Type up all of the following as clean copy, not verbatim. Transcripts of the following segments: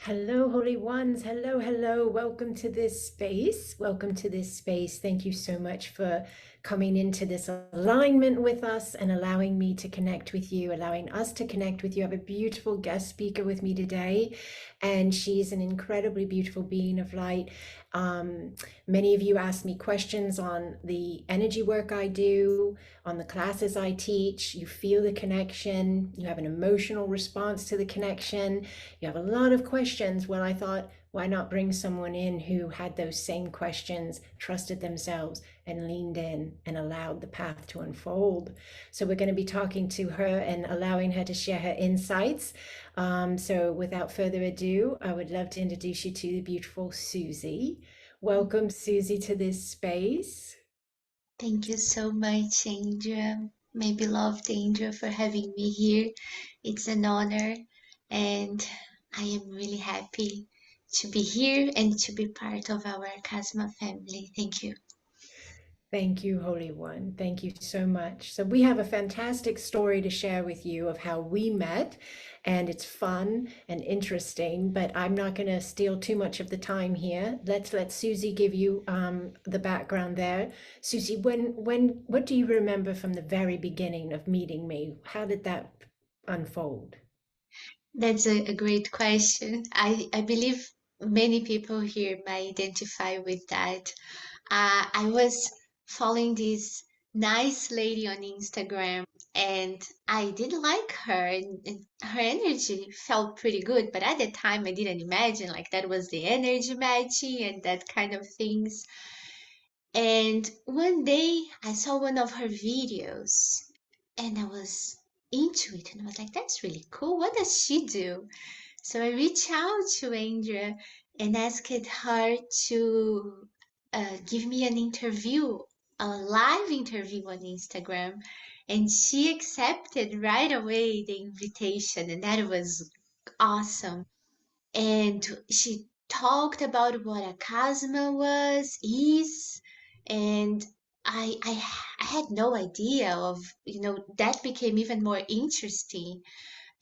Hello, Holy Ones. Hello, hello. Welcome to this space. Welcome to this space. Thank you so much for coming into this alignment with us and allowing me to connect with you, allowing us to connect with you. I have a beautiful guest speaker with me today, and she's an incredibly beautiful being of light. Um, Many of you asked me questions on the energy work I do, on the classes I teach. You feel the connection, you have an emotional response to the connection. You have a lot of questions. Well, I thought, why not bring someone in who had those same questions, trusted themselves, and leaned in and allowed the path to unfold? So, we're going to be talking to her and allowing her to share her insights. So, without further ado, I would love to introduce you to the beautiful Susie. Welcome, Susie, to this space. Thank you so much, Andrea. My beloved Andrea, for having me here. It's an honor, and I am really happy to be here and to be part of our Acasma family. Thank you. Thank you, Holy One. Thank you so much. So, we have a fantastic story to share with you of how we met, and it's fun and interesting, but I'm not going to steal too much of the time here. Let's let Susie give you the background there. Susie, what do you remember from the very beginning of meeting me? How did that unfold? That's a great question. I believe many people here might identify with that. I was following this nice lady on Instagram and I did like her and her energy felt pretty good. But at the time, I didn't imagine like that was the energy matching and that kind of things. And one day I saw one of her videos and I was into it and I was like, that's really cool. What does she do? So I reached out to Andrea and asked her to give me an interview, a live interview on Instagram. And she accepted right away the invitation, and that was awesome. And she talked about what a Acasma is, and I had no idea of, that became even more interesting.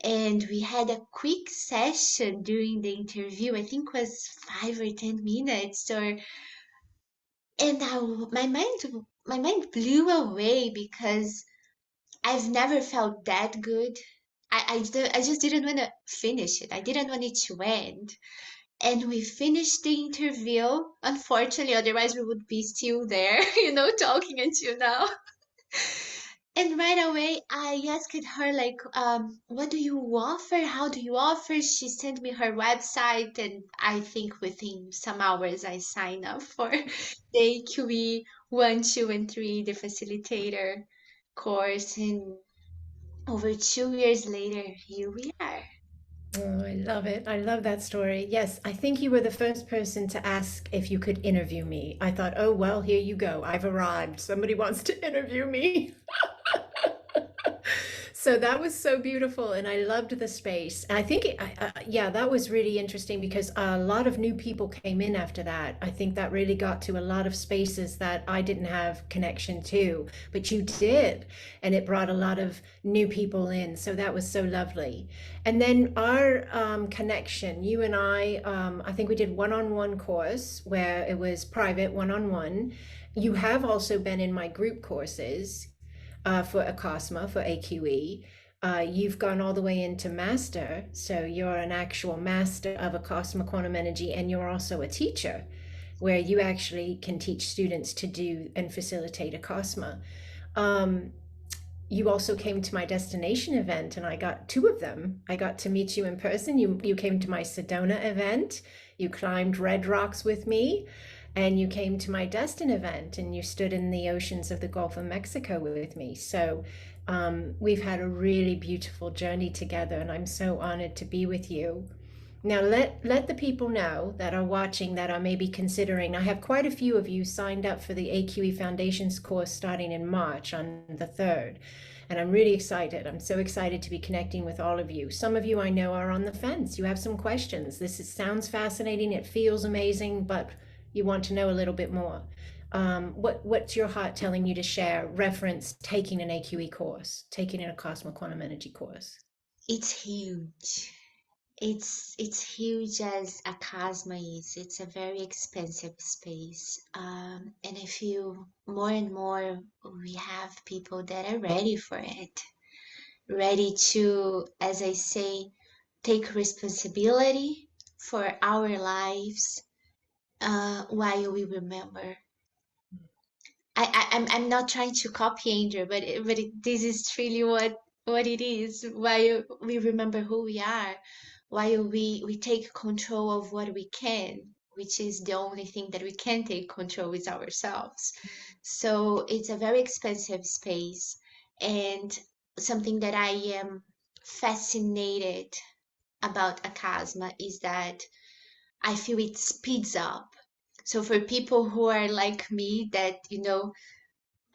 And we had a quick session during the interview. I think it was 5 or 10 minutes, and my mind blew away because I've never felt that good. I just didn't want to finish it. I didn't want it to end. And we finished the interview. Unfortunately, otherwise we would be still there, talking until now. And right away, I asked her, like, what do you offer? How do you offer? She sent me her website, and I think within some hours, I signed up for the AQE 1, 2, and 3, the facilitator course. And over 2 years later, here we are. Oh, I love it. I love that story. Yes, I think you were the first person to ask if you could interview me. I thought, oh, well, here you go. I've arrived. Somebody wants to interview me. So that was so beautiful, and I loved the space. I think, yeah, that was really interesting because a lot of new people came in after that. I think that really got to a lot of spaces that I didn't have connection to, but you did, and it brought a lot of new people in. So that was so lovely. And then our connection, you and I think we did one-on-one course where it was private one-on-one. You have also been in my group courses for ACASMA, for AQE. You've gone all the way into master, so you're an actual master of ACASMA Quantum Energy, and you're also a teacher, where you actually can teach students to do and facilitate ACASMA. Um, you also came to my destination event, and I got two of them. I got to meet you in person. You came to my Sedona event. You climbed Red Rocks with me, and you came to my Destin event, and you stood in the oceans of the Gulf of Mexico with me. So we've had a really beautiful journey together, and I'm so honored to be with you. Now, let the people know that are watching that are maybe considering. I have quite a few of you signed up for the AQE Foundations course starting in March on the 3rd. And I'm really excited. I'm so excited to be connecting with all of you. Some of you I know are on the fence. You have some questions. Sounds fascinating. It feels amazing, but you want to know a little bit more. What's your heart telling you to share? Reference taking an AQE course, taking an Acasma Quantum Energy course. It's huge. It's huge as Acasma is. It's a very expensive space, and I feel more and more we have people that are ready for it, ready to, as I say, take responsibility for our lives while we remember. I'm not trying to copy Andrew, this is really what it is. While we remember who we are, while we take control of what we can, which is the only thing that we can take control is ourselves. So it's a very expensive space, and something that I am fascinated about Acasma is that I feel it speeds up. So for people who are like me that,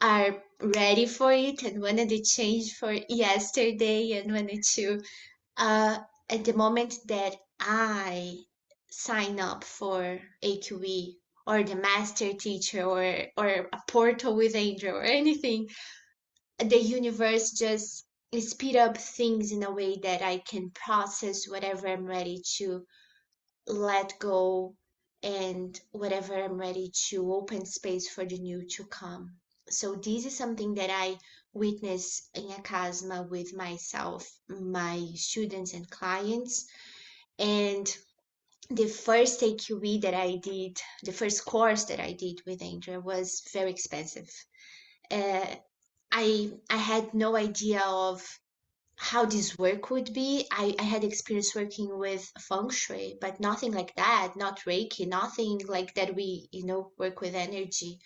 are ready for it and wanted to change for yesterday and wanted to, uh, at the moment that I sign up for AQE or the master teacher or a portal with Angel or anything, the universe just speed up things in a way that I can process whatever I'm ready to let go and whatever I'm ready to open space for the new to come. So this is something that I witness in Acasma with myself, my students and clients. And the first AQE that I did, the first course that I did with Andrea was very expensive. Uh, I had no idea of how this work would be. I had experience working with feng shui, but nothing like that, not Reiki, nothing like that we, work with energy.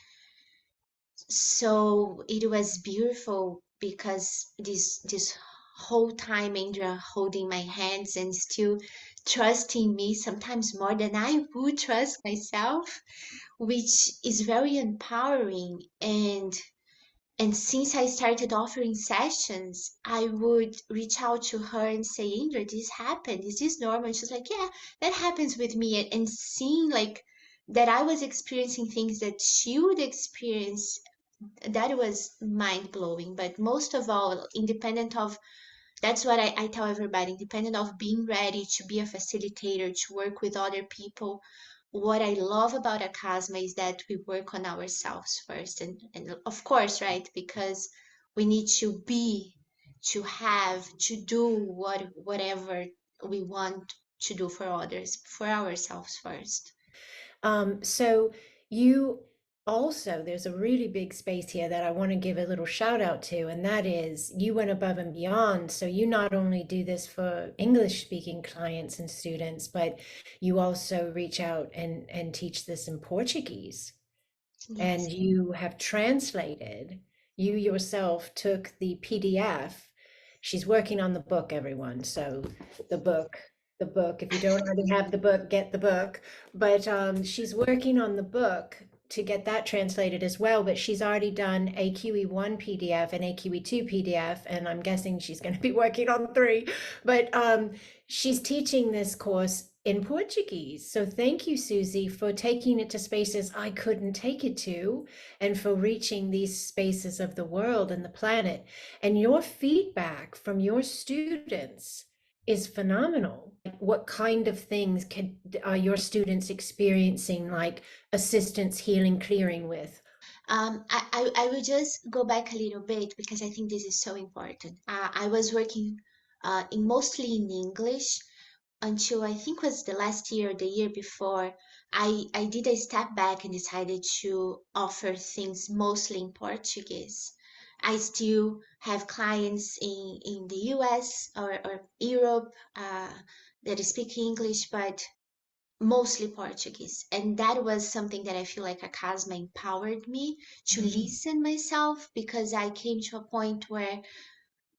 So it was beautiful because this whole time Indra holding my hands and still trusting me, sometimes more than I would trust myself, which is very empowering. And since I started offering sessions, I would reach out to her and say, Indra, this happened. Is this normal? And she's like, yeah, that happens with me. And seeing like that I was experiencing things that she would experience, that was mind blowing. But most of all, independent of, that's what I tell everybody, independent of being ready to be a facilitator, to work with other people, what I love about Acasma is that we work on ourselves first. And of course, right, because we need to be, to have, to do whatever we want to do for others, for ourselves first. So you also, there's a really big space here that I want to give a little shout out to, and that is you went above and beyond. So you not only do this for English speaking clients and students, but you also reach out and teach this in Portuguese. And Yes. you have translated, you yourself took the PDF. She's working on the book, everyone. So the book, the book, if you don't already have the book, get the book. But she's working on the book to get that translated as well. But she's already done AQE1 PDF and AQE2 PDF, and I'm guessing she's going to be working on three. But she's teaching this course in Portuguese. So thank you, Susie, for taking it to spaces I couldn't take it to and for reaching these spaces of the world and the planet. And your feedback from your students is phenomenal. What kind of things are your students experiencing, like assistance, healing, clearing with? I will just go back a little bit because I think this is so important. I was working mostly in English until I think was the last year or the year before. I did a step back and decided to offer things mostly in Portuguese. I still have clients in the US or Europe that speak English, but mostly Portuguese. And that was something that I feel like Acasma empowered me to listen myself, because I came to a point where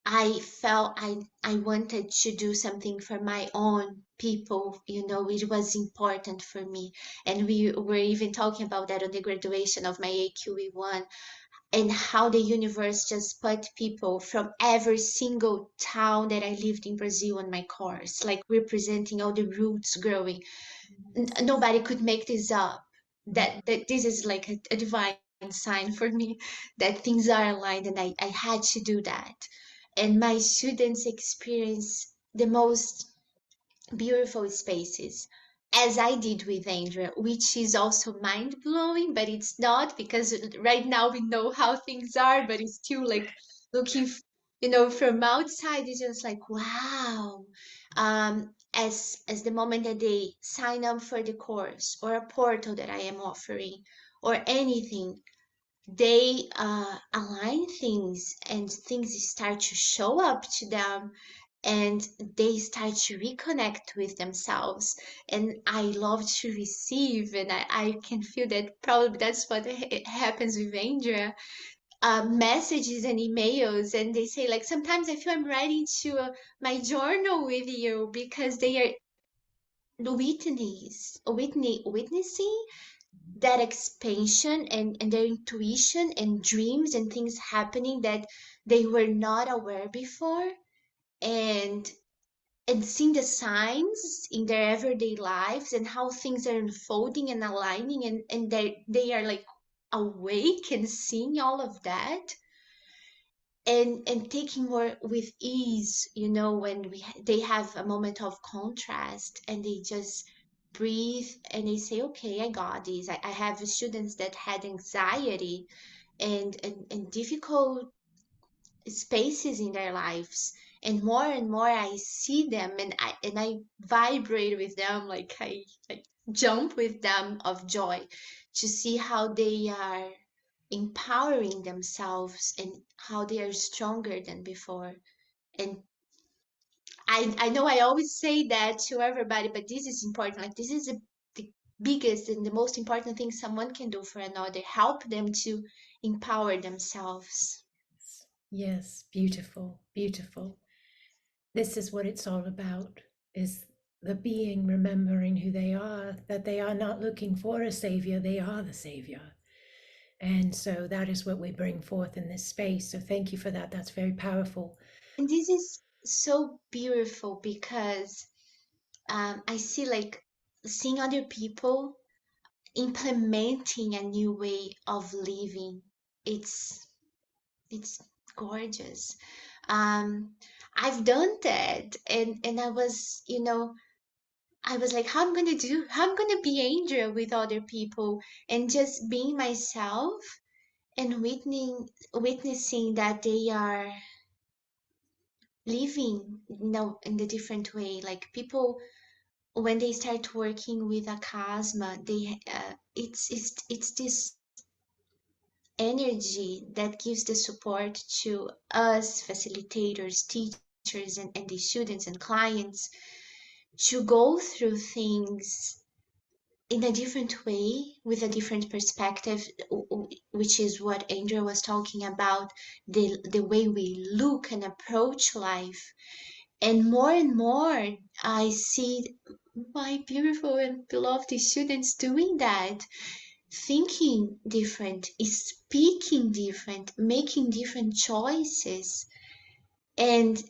I felt I wanted to do something for my own people, it was important for me. And we were even talking about that on the graduation of my AQE1, and how the universe just put people from every single town that I lived in Brazil on my course, like representing all the roots growing. Nobody could make this up. That this is like a divine sign for me that things are aligned, and I had to do that. And my students experience the most beautiful spaces, as I did with Andrea, which is also mind blowing, but it's not, because right now we know how things are, but it's still like looking, from outside, it's just like, wow. As the moment that they sign up for the course or a portal that I am offering or anything, they align things and things start to show up to them, and they start to reconnect with themselves. And I love to receive, and I can feel that probably that's what happens with Andrea, messages and emails, and they say like, sometimes I feel I'm writing to my journal with you, because they are witnessing that expansion, and their intuition and dreams and things happening that they were not aware before, and seeing the signs in their everyday lives and how things are unfolding and aligning, and they are like awake and seeing all of that, and taking more with ease, when they have a moment of contrast, and they just breathe, and they say, okay, I got this. I have students that had anxiety and difficult spaces in their lives, and more I see them, and I vibrate with them, like I jump with them of joy, to see how they are empowering themselves and how they are stronger than before. And I know I always say that to everybody, but this is important. Like, this is the biggest and the most important thing someone can do for another, help them to empower themselves. Yes, beautiful, beautiful. This is what it's all about, is the being remembering who they are, that they are not looking for a savior, they are the savior. And so that is what we bring forth in this space. So thank you for that. That's very powerful. And this is so beautiful, because I see, like, seeing other people implementing a new way of living. It's it's gorgeous. I've done that, and I was like, how I'm gonna be Angel with other people, and just being myself, and witnessing that they are living, in the different way. Like, people, when they start working with Acasma, they it's this energy that gives the support to us facilitators, teachers, and the students and clients, to go through things in a different way, with a different perspective, which is what Andrea was talking about, the way we look and approach life. And more I see my beautiful and beloved students doing that, thinking different, speaking different, making different choices. And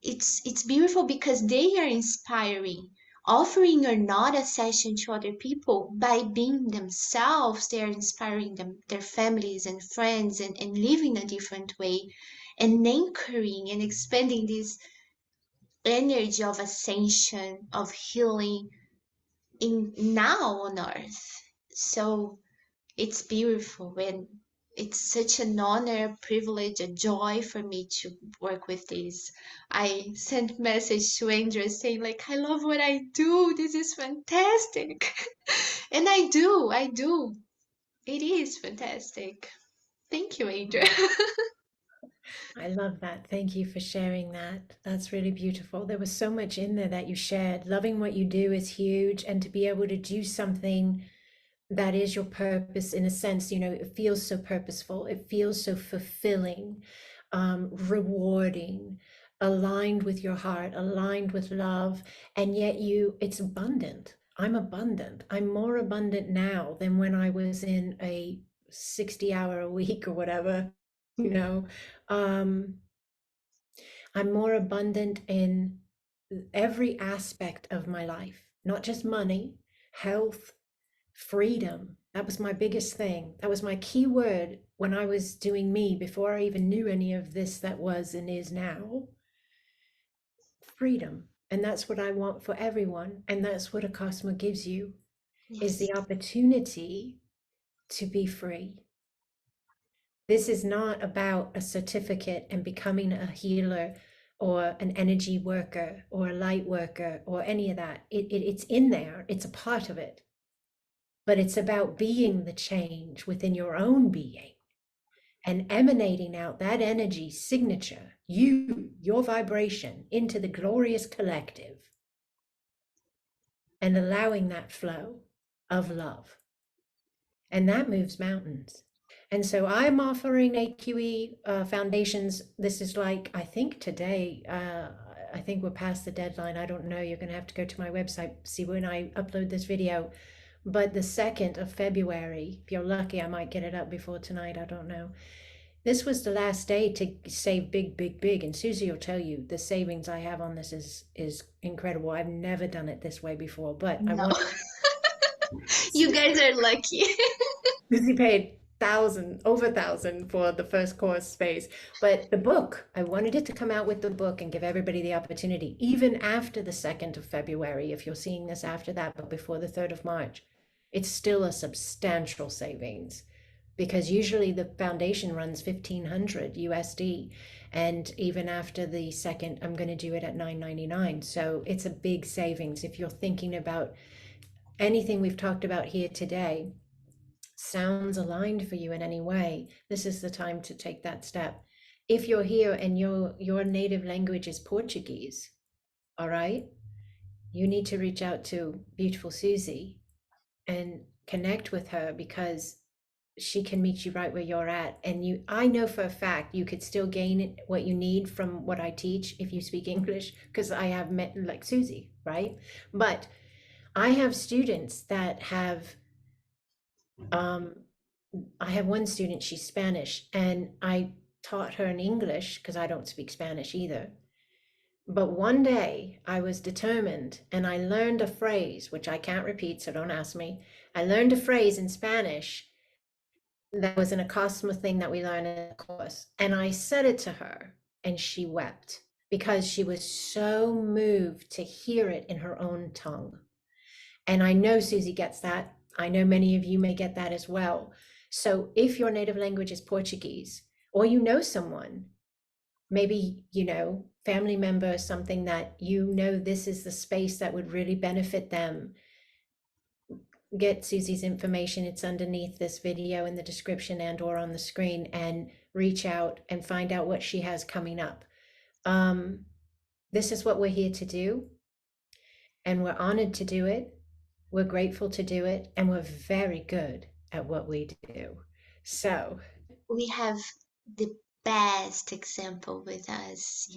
it's beautiful, because they are inspiring, offering or not a session to other people. By being themselves, they are inspiring their families and friends, and living a different way, and anchoring and expanding this energy of ascension, of healing, in now on earth. So it's beautiful, and it's such an honor, a privilege, a joy for me to work with this. I sent message to Andrea saying like, I love what I do. This is fantastic. And I do. It is fantastic. Thank you, Andrea. I love that. Thank you for sharing that. That's really beautiful. There was so much in there that you shared. Loving what you do is huge, and to be able to do something that is your purpose, in a sense, it feels so purposeful, it feels so fulfilling, rewarding, aligned with your heart, aligned with love, and yet it's abundant. I'm abundant. I'm more abundant now than when I was in a 60-hour a week or whatever, you know. Um, I'm more abundant in every aspect of my life, not just money, health, freedom. That was my biggest thing. That was my key word when I was doing me, before I even knew any of this that was and is now. Freedom. And that's what I want for everyone. And that's what ACASMA gives you, is Yes. the opportunity to be free. This is not about a certificate and becoming a healer or an energy worker or a light worker or any of that. It's in there, it's a part of it. But it's about being the change within your own being and emanating out that energy signature, your vibration, into the glorious collective, and allowing that flow of love. And that moves mountains. And so I'm offering AQE foundations. This is like, I think today, I think we're past the deadline. I don't know. You're going to have to go to my website, see when I upload this video. But the 2nd of February, if you're lucky, I might get it up before tonight. I don't know. This was the last day to save big, big, big. And Susie will tell you the savings I have on this is incredible. I've never done it this way before, but I No. want. You guys are lucky. Susie paid over 1,000 for the first course space. But the book, I wanted it to come out with the book and give everybody the opportunity, even after the 2nd of February, if you're seeing this after that, but before the 3rd of March, it's still a substantial savings, because usually the foundation runs 1,500 USD. And even after the 2nd, I'm going to do it at $9.99. So it's a big savings. If you're thinking about anything we've talked about here today, sounds aligned for you in any way, this is the time to take that step. If you're here and your native language is Portuguese, all right, you need to reach out to beautiful Susie and connect with her, because she can meet you right where you're at. And I know for a fact you could still gain what you need from what I teach if you speak English, because I have met like Susie, right? But I have students that have I have one student, she's Spanish, and I taught her in English because I don't speak Spanish either. But one day I was determined and I learned a phrase, which I can't repeat, so don't ask me. I learned a phrase in Spanish that was an ACASMA thing that we learned in the course. And I said it to her and she wept because she was so moved to hear it in her own tongue. And I know Susie gets that. I know many of you may get that as well. So if your native language is Portuguese, or you know someone, maybe, family member, something that this is the space that would really benefit them, get Susie's information. It's underneath this video in the description and or on the screen, and reach out and find out what she has coming up. This is what we're here to do, and we're honored to do it. We're grateful to do it, and we're very good at what we do. So We have the best example with us,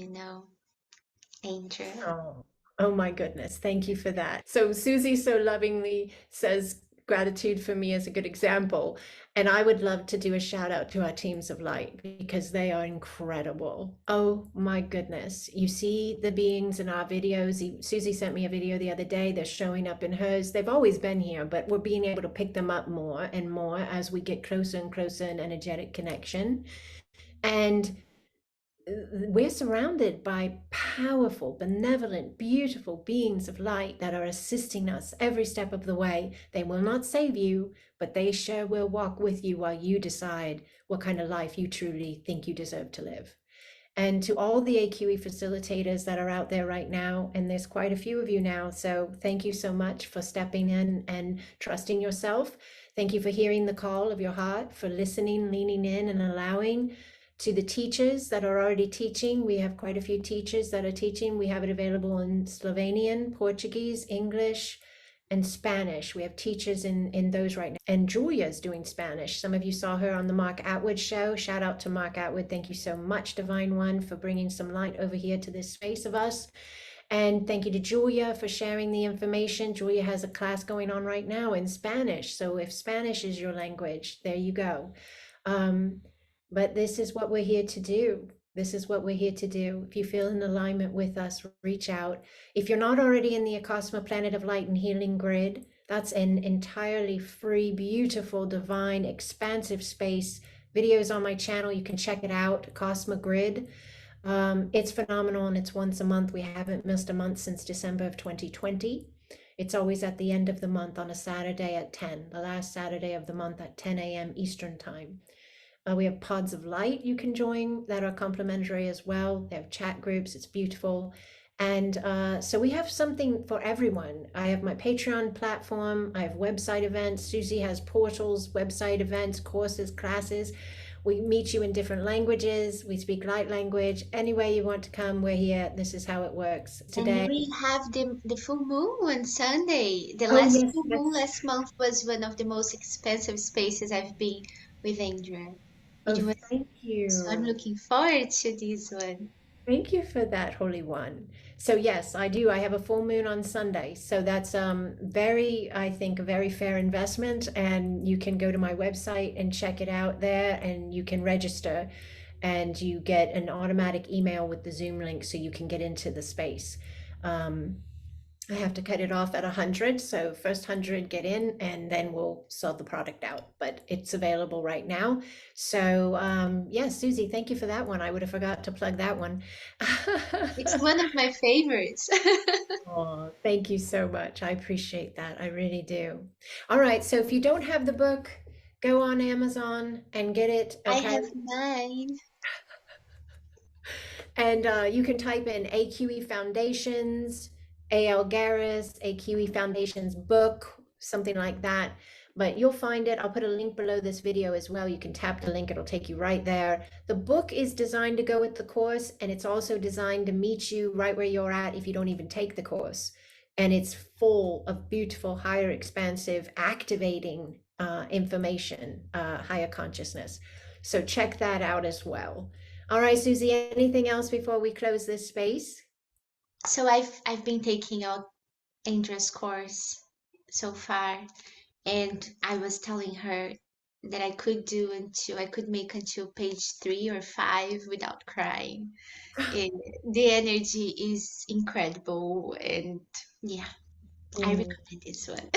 Angel. oh my goodness, thank you for that. So Susie so lovingly says gratitude for me as a good example, and I would love to do a shout out to our teams of light, because they are incredible. Oh my goodness, you see the beings in our videos. Susie sent me a video the other day. They're showing up in hers. They've always been here, but we're being able to pick them up more and more as we get closer and closer in energetic connection. And we're surrounded by powerful, benevolent, beautiful beings of light that are assisting us every step of the way. They will not save you, but they sure will walk with you while you decide what kind of life you truly think you deserve to live. And to all the AQE facilitators that are out there right now, and there's quite a few of you now, so thank you so much for stepping in and trusting yourself. Thank you for hearing the call of your heart, for listening, leaning in, and allowing. To the teachers that are already teaching, we have quite a few teachers that are teaching. We have it available in Slovenian, Portuguese, English, and Spanish. We have teachers in those right now. And Julia's doing Spanish. Some of you saw her on the Mark Atwood show. Shout out to Mark Atwood. Thank you so much, Divine One, for bringing some light over here to this space of us. And thank you to Julia for sharing the information. Julia has a class going on right now in Spanish. So if Spanish is your language, there you go. But this is what we're here to do. This is what we're here to do. If you feel in alignment with us, reach out. If you're not already in the ACASMA Planet of Light and Healing Grid, that's an entirely free, beautiful, divine, expansive space. Videos on my channel, you can check it out, ACASMA Grid. It's phenomenal and it's once a month. We haven't missed a month since December of 2020. It's always at the end of the month on a Saturday at 10, the last Saturday of the month at 10 a.m. Eastern Time. We have pods of light you can join that are complimentary as well. They have chat groups. It's beautiful. And so we have something for everyone. I have my Patreon platform. I have website events. Susie has portals, website events, courses, classes. We meet you in different languages. We speak light language. Any way you want to come, we're here. This is how it works. And Today, we have the full moon on Sunday. The oh last yes, full moon yes. last month was one of the most expensive spaces I've been with Andrea. Oh, It was, thank so I'm you. looking forward to this one. Thank you for that, Holy One. So yes, I do. I have a full moon on Sunday. So that's very, I think, a very fair investment. And you can go to my website and check it out there and you can register and you get an automatic email with the Zoom link so you can get into the space. Um, I have to cut it off at 100. So first 100 get in and then we'll sell the product out. But it's available right now. So yeah, Susie, thank you for that one. I would have forgot to plug that one. It's one of my favorites. Oh, thank you so much. I appreciate that. I really do. All right. So if you don't have the book, go on Amazon and get it. I Okay. have mine. And you can type in AQE Foundations, AL Garris, AQE Foundations book, something like that. But you'll find it. I'll put a link below this video as well. You can tap the link, it'll take you right there. The book is designed to go with the course, and it's also designed to meet you right where you're at if you don't even take the course. And it's full of beautiful, higher, expansive, activating information, higher consciousness. So check that out as well. All right, Susie, anything else before we close this space? So I've been taking out Andrea's course so far, and I was telling her that I could make until page 3 or 5 without crying. And the energy is incredible, and yeah, I Mm, recommend this one.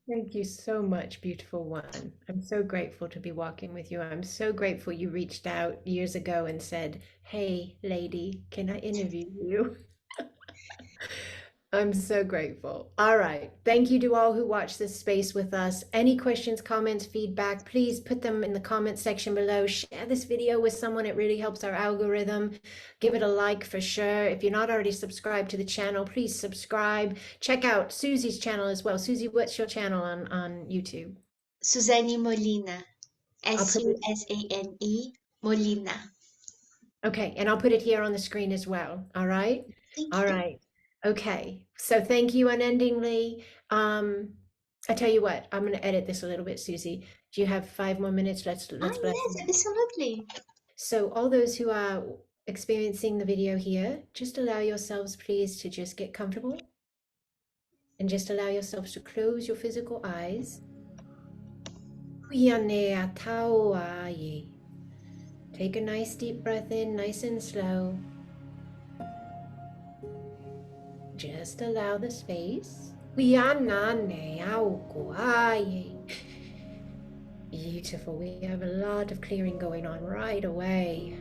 thank you so much, beautiful one. I'm so grateful to be walking with you. I'm so grateful you reached out years ago and said, "Hey, lady, can I interview you?" I'm so grateful. All right. Thank you to all who watched this space with us. Any questions, comments, feedback, please put them in the comment section below. Share this video with someone. It really helps our algorithm. Give it a like for sure. If you're not already subscribed to the channel, please subscribe. Check out Susie's channel as well. Susie, what's your channel on YouTube? Suzanne Molina, I'll put it, Sune Molina. okay, and I'll put it here on the screen as well. All right. Thank All you. right. Okay. So thank you unendingly. I tell you what, I'm going to edit this a little bit, Susie. Do you have 5 more minutes? Let's Ah, bless yes, them. absolutely. So all those who are experiencing the video here, just allow yourselves, please, to just get comfortable and just allow yourselves to close your physical eyes. Take a nice deep breath in, nice and slow. Just allow the space. Beautiful. We have a lot of clearing going on right away.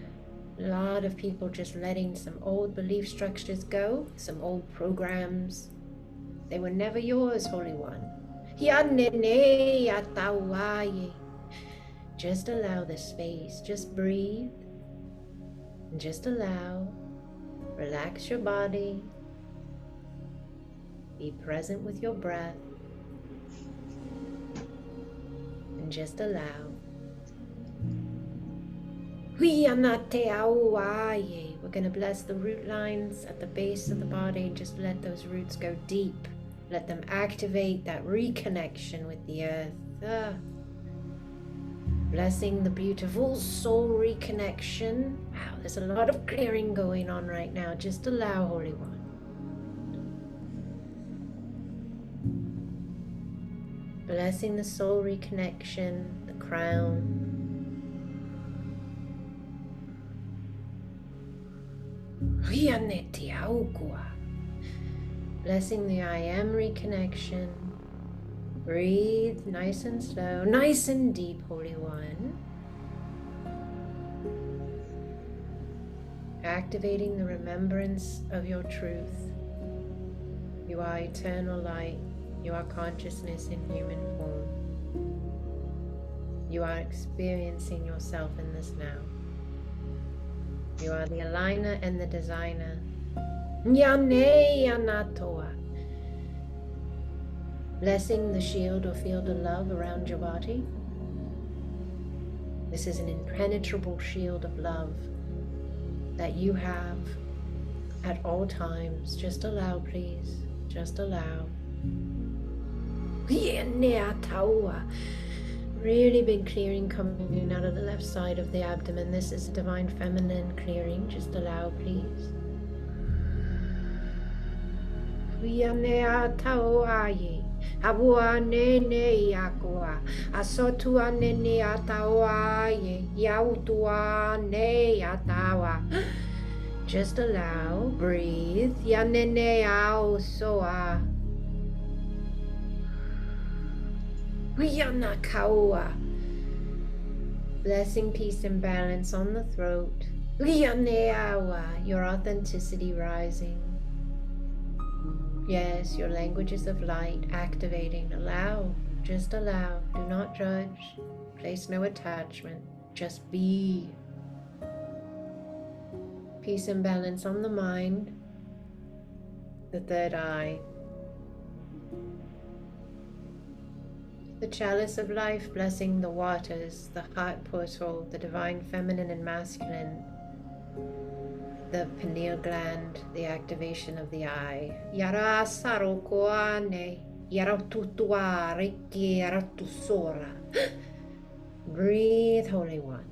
A lot of people just letting some old belief structures go, some old programs. They were never yours, Holy One. Just allow the space. Just breathe. And just allow. Relax your body. Be present with your breath. And just allow. We're going to bless the root lines at the base of the body and just let those roots go deep. Let them activate that reconnection with the earth. Blessing the beautiful soul reconnection. Wow, there's a lot of clearing going on right now. Just allow, Holy One. Blessing the soul reconnection, the crown. Blessing the I am reconnection. Breathe nice and slow, nice and deep, Holy One. activating the remembrance of your truth. You are eternal light. You are consciousness in human form. You are experiencing yourself in this now. You are the aligner and the designer. Nyane Yanatoa. Blessing the shield or field of love around your body. This is an impenetrable shield of love that you have at all times. Just allow, please. Just allow. Really big clearing coming in out of the left side of the abdomen. This is divine feminine clearing. Just allow, please. Abua nene yakua, asotua nene atawa ye, yautua ne atawa. Just allow, breathe. Yanene ao soa. Wiyana kaua. Blessing, peace, and balance on the throat. Wiyane awa. Your authenticity rising. Yes, your languages of light activating. Allow, just allow. Do not judge. Place no attachment. Just be. Peace and balance on the mind. The third eye. The chalice of life blessing the waters, the heart portal, the divine feminine and masculine. The pineal gland, the activation of the eye. Yara sarokoane, yara tutua riki yara tusora. Breathe, Holy One.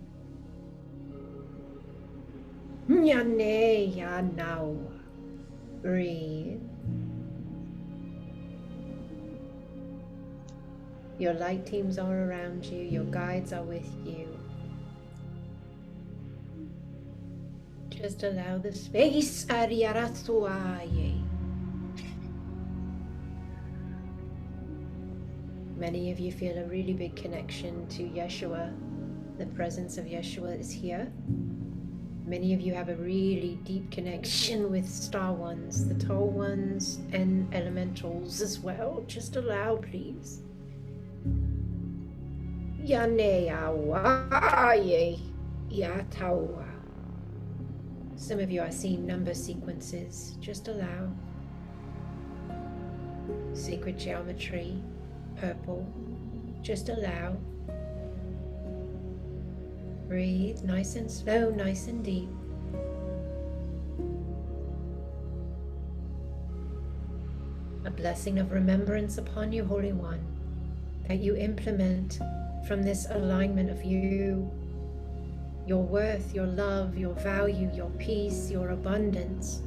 Nyane yanao. Breathe. Your light teams are around you, your guides are with you. Just allow the space. Many of you feel a really big connection to Yeshua. The presence of Yeshua is here. Many of you have a really deep connection with Star Ones, the Tall Ones, and Elementals as well. Just allow, please. Some of you are seeing number sequences. Just allow. Sacred geometry, purple. Just allow. Breathe nice and slow, nice and deep. A blessing of remembrance upon you, Holy One, that you implement from this alignment of you, your worth, your love, your value, your peace, your abundance,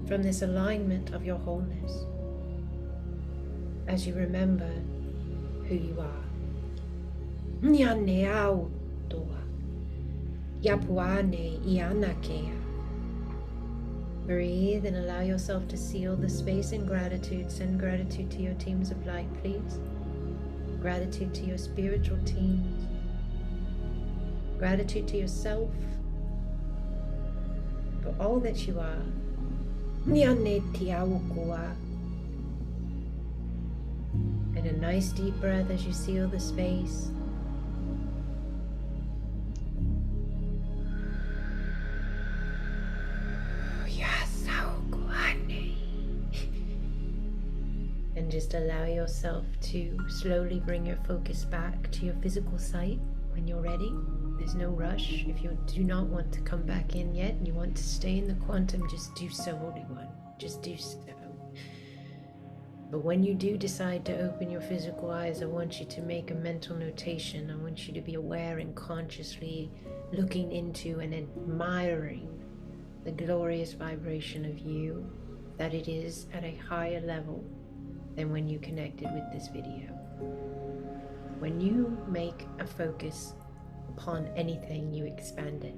from this alignment of your wholeness, as you remember who you are. Nyaneau toa, yapuane ianakea. Breathe and allow yourself to seal the space in gratitude. Send gratitude to your teams of light, please. Gratitude to your spiritual teams. Gratitude to yourself for all that you are. And a nice deep breath as you seal the space. And just allow yourself to slowly bring your focus back to your physical sight when you're ready. There's no rush. If you do not want to come back in yet and you want to stay in the quantum, just do so, Holy One. Just do so. But when you do decide to open your physical eyes, I want you to make a mental notation. I want you to be aware and consciously looking into and admiring the glorious vibration of you, that it is at a higher level than when you connected with this video. When you make a focus upon anything, you expand it.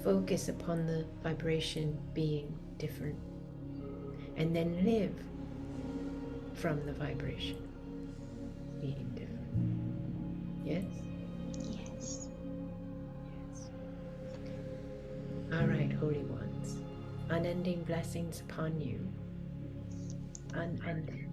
Focus upon the vibration being different, and then live from the vibration being different. Yes? Yes. All right, holy ones, unending blessings upon you. Unending.